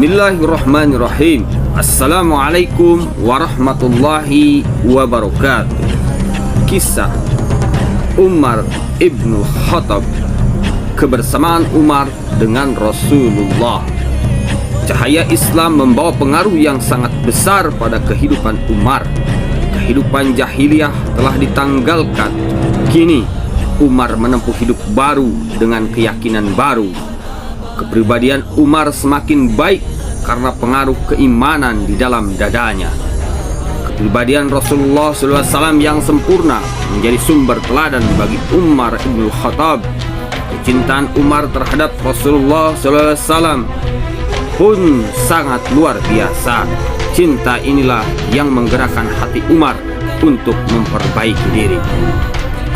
Bismillahirrahmanirrahim. Assalamualaikum warahmatullahi wabarakatuh. Kisah Umar ibnu Khattab. Kebersamaan Umar dengan Rasulullah. Cahaya Islam membawa pengaruh yang sangat besar pada kehidupan Umar. Kehidupan jahiliyah telah ditanggalkan. Kini Umar menempuh hidup baru dengan keyakinan baru. Kepribadian Umar semakin baik karena pengaruh keimanan di dalam dadanya. Kepribadian Rasulullah SAW yang sempurna menjadi sumber teladan bagi Umar ibn Khattab. Kecintaan Umar terhadap Rasulullah SAW pun sangat luar biasa. Cinta inilah yang menggerakkan hati Umar untuk memperbaiki diri.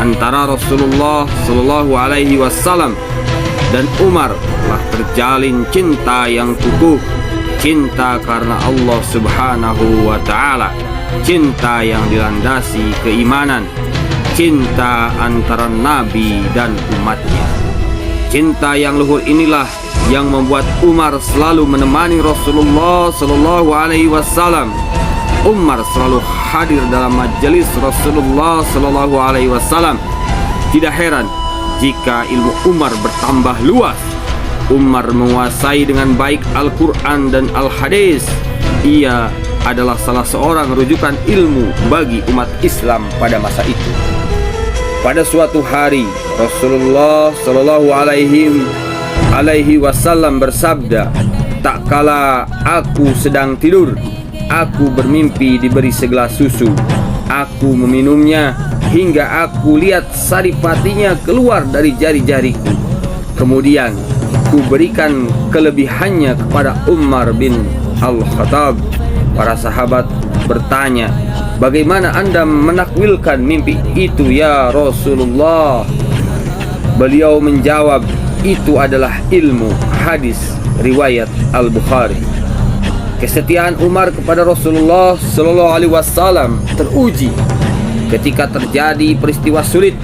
Antara Rasulullah SAW dan Umar telah terjalin cinta yang kukuh. Cinta karena Allah Subhanahu wa Ta'ala. Cinta yang dilandasi keimanan. Cinta antara Nabi dan umatnya. Cinta yang luhur inilah yang membuat Umar selalu menemani Rasulullah SAW. Umar selalu hadir dalam majelis Rasulullah SAW. Tidak heran jika ilmu Umar bertambah luas. Umar menguasai dengan baik Al-Quran dan Al-Hadis. Ia adalah salah seorang rujukan ilmu bagi umat Islam pada masa itu. Pada suatu hari Rasulullah SAW bersabda, "Tak kala aku sedang tidur, aku bermimpi diberi segelas susu. Aku meminumnya hingga aku lihat saripatinya keluar dari jari-jariku. Kemudian ku berikan kelebihannya kepada Umar bin Al-Khattab." Para sahabat bertanya, "Bagaimana Anda menakwilkan mimpi itu ya Rasulullah?" Beliau menjawab, "Itu adalah ilmu hadis riwayat Al-Bukhari." Kesetiaan Umar kepada Rasulullah SAW teruji. Ketika terjadi peristiwa sulit,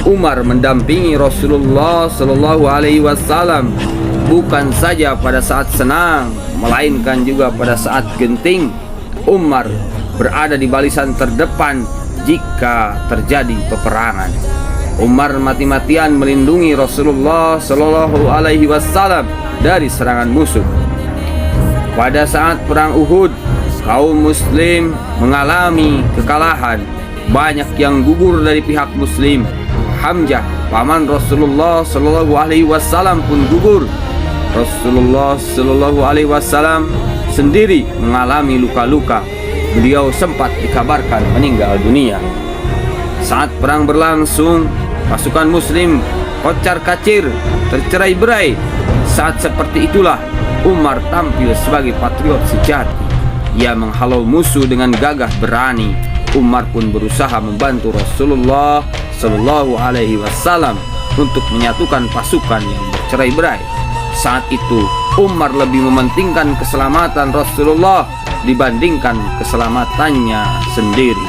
Umar mendampingi Rasulullah SAW bukan saja pada saat senang, melainkan juga pada saat genting. Umar berada di barisan terdepan jika terjadi peperangan. Umar mati-matian melindungi Rasulullah SAW dari serangan musuh. Pada saat perang Uhud, kaum muslim mengalami kekalahan. Banyak yang gugur dari pihak muslim. Hamzah, paman Rasulullah SAW pun gugur. Rasulullah SAW sendiri mengalami luka-luka. Beliau sempat dikabarkan meninggal dunia. Saat perang berlangsung, pasukan muslim kocar-kacir, tercerai-berai. Saat seperti itulah Umar tampil sebagai patriot sejati. Ia menghalau musuh dengan gagah berani. Umar pun berusaha membantu Rasulullah SAW untuk menyatukan pasukan yang bercerai-berai. Saat itu Umar lebih mementingkan keselamatan Rasulullah dibandingkan keselamatannya sendiri.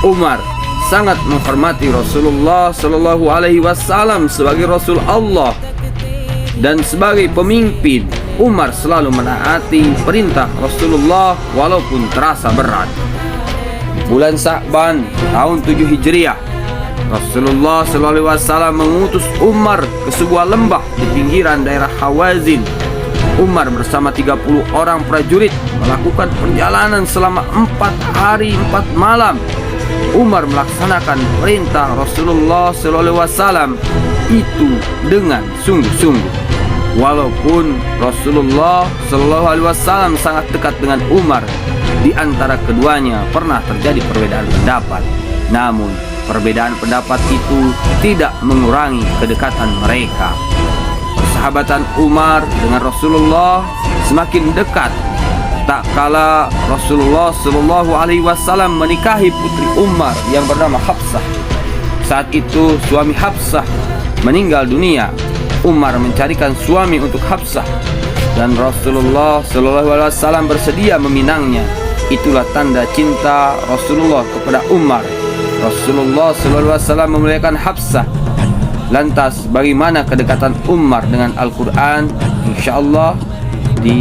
Umar sangat menghormati Rasulullah SAW sebagai Rasul Allah dan sebagai pemimpin. Umar selalu menaati perintah Rasulullah walaupun terasa berat. Bulan Sya'ban tahun 7 Hijriah, Rasulullah SAW mengutus Umar ke sebuah lembah di pinggiran daerah Hawazin. Umar bersama 30 orang prajurit melakukan perjalanan selama 4 hari 4 malam. Umar melaksanakan perintah Rasulullah SAW itu dengan sungguh-sungguh. Walaupun Rasulullah SAW sangat dekat dengan Umar, di antara keduanya pernah terjadi perbedaan pendapat. Namun perbedaan pendapat itu tidak mengurangi kedekatan mereka. Persahabatan Umar dengan Rasulullah semakin dekat. Tak kala Rasulullah SAW menikahi putri Umar yang bernama Hafsah. Saat itu suami Hafsah meninggal dunia. Umar mencarikan suami untuk Hafsah dan Rasulullah SAW bersedia meminangnya. Itulah tanda cinta Rasulullah kepada Umar. Rasulullah SAW memuliakan Hafsah. Lantas bagaimana kedekatan Umar dengan Al-Quran? InsyaAllah di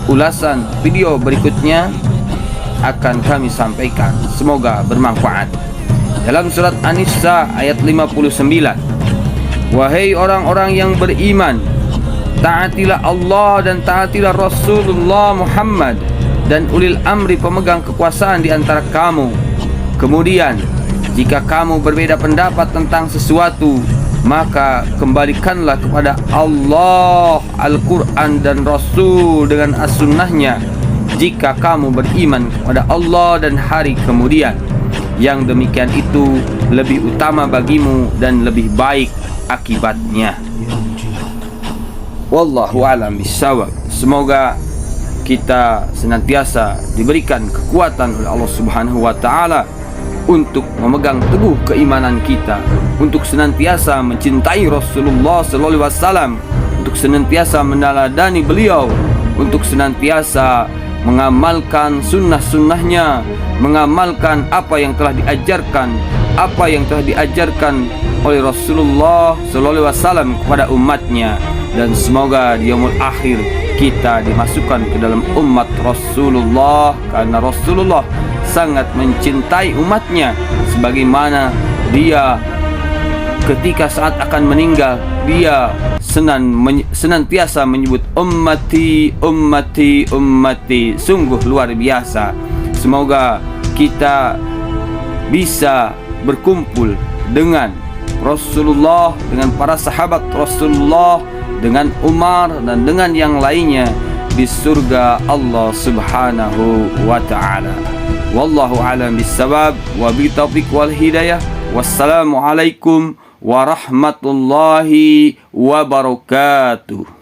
ulasan video berikutnya akan kami sampaikan. Semoga bermanfaat. Dalam surat An-Nisa ayat 59, wahai orang-orang yang beriman, taatilah Allah dan taatilah Rasulullah Muhammad dan ulil amri pemegang kekuasaan di antara kamu. Kemudian, jika kamu berbeda pendapat tentang sesuatu, maka kembalikanlah kepada Allah, Al-Quran dan Rasul dengan as-sunnahnya. Jika kamu beriman kepada Allah dan hari kemudian, yang demikian itu lebih utama bagimu dan lebih baik akibatnya. Wallahu a'lam bishawab. Semoga kita senantiasa diberikan kekuatan oleh Allah Subhanahu wa taala untuk memegang teguh keimanan kita, untuk senantiasa mencintai Rasulullah sallallahu alaihi wasallam, untuk senantiasa meneladani beliau, untuk senantiasa mengamalkan sunnah-sunnahnya, mengamalkan apa yang telah diajarkan oleh Rasulullah sallallahu alaihi wasallam kepada umatnya. Dan semoga di yaumul akhir kita dimasukkan ke dalam umat Rasulullah, karena Rasulullah sangat mencintai umatnya, sebagaimana dia ketika saat akan meninggal, dia senantiasa menyebut ummati, ummati, ummati. Sungguh luar biasa. Semoga kita bisa berkumpul dengan Rasulullah, dengan para sahabat Rasulullah, dengan Umar dan dengan yang lainnya di surga Allah Subhanahu wa ta'ala. Wallahu a'lam bissawab wa bitaufiq wal hidayah. Wassalamualaikum warahmatullahi wabarakatuh.